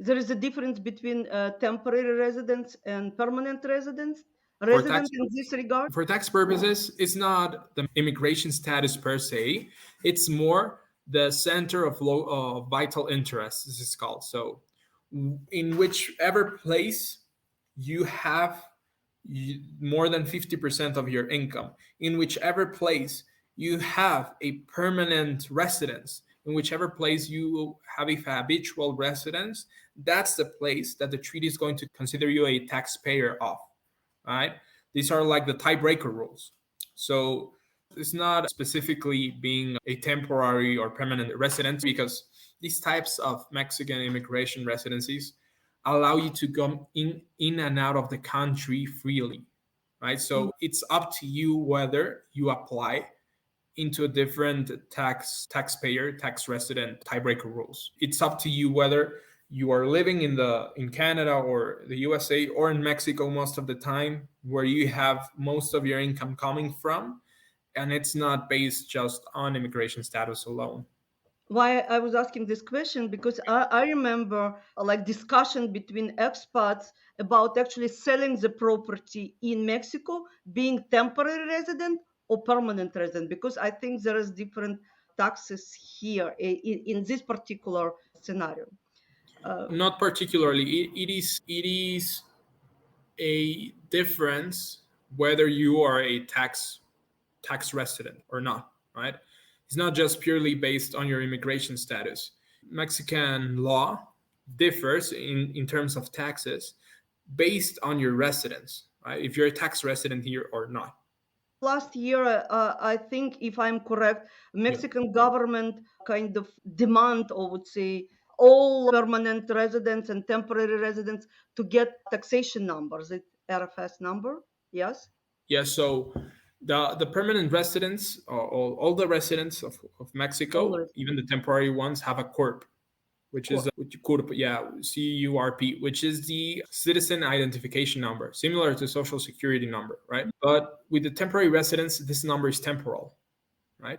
there is a difference between temporary residents and permanent residents. For tax Resident in this regard. for tax purposes, it's not the immigration status per se. It's more the center of vital interest, this is called. So in whichever place you have more than 50% of your income, in whichever place you have a permanent residence, in whichever place you have a habitual residence, that's the place that the treaty is going to consider you a taxpayer of, right? These are like the tiebreaker rules. So it's not specifically being a temporary or permanent resident, because these types of Mexican immigration residencies allow you to come in and out of the country freely, right? So it's up to you whether you apply into a different taxpayer, tax resident tiebreaker rules. It's up to you whether you are living in Canada or the USA or in Mexico most of the time, where you have most of your income coming from, and it's not based just on immigration status alone. Why I was asking this question, because I remember like discussion between expats about actually selling the property in Mexico, being temporary resident or permanent resident, because I think there is different taxes here in this particular scenario. Not particularly. It is a difference whether you are a tax resident or not, right? It's not just purely based on your immigration status. Mexican law differs in terms of taxes based on your residence, right? If you're a tax resident here or not. Last year, I think, if I'm correct, Mexican government kind of demand, or would say, all permanent residents and temporary residents to get taxation numbers, RFS number. Yes. Yeah. So the permanent residents, or all the residents of Mexico, even the temporary ones, have a CURP, which is CURP, CURP, which is the citizen identification number, similar to social security number, right? But with the temporary residents, this number is temporal, right?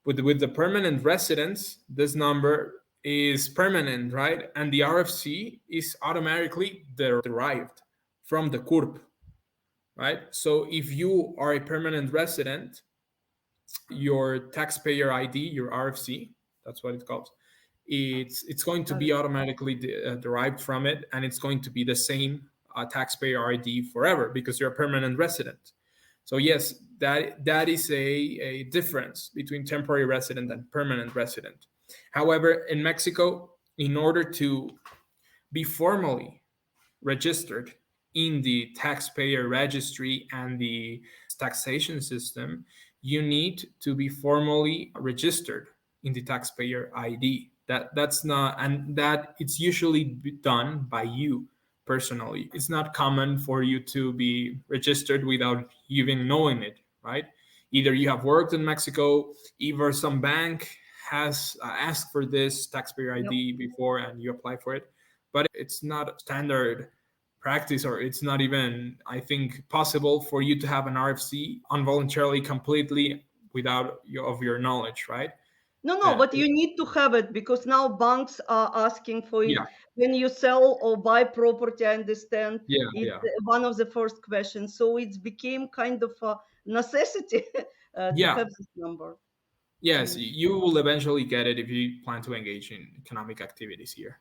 With the permanent residents, this number is permanent, right? And the RFC is automatically derived from the CURP, right? So if you are a permanent resident, your taxpayer ID, your RFC, that's what it's called, it's going to be automatically derived from it, and it's going to be the same taxpayer ID forever because you're a permanent resident. So yes, that is a difference between temporary resident and permanent resident. However, in Mexico, in order to be formally registered in the taxpayer registry and the taxation system, you need to be formally registered in the taxpayer ID. That's not, and that it's usually done by you personally. It's not common for you to be registered without even knowing it, right? Either you have worked in Mexico, either some bank has asked for this taxpayer ID before and you apply for it, but it's not standard practice, or it's not even, I think, possible for you to have an RFC involuntarily, completely without your knowledge, right? No, but you need to have it, because now banks are asking for it. When you sell or buy property, I understand it's one of the first questions. So it's became kind of a necessity to have this number. Yes, you will eventually get it if you plan to engage in economic activities here.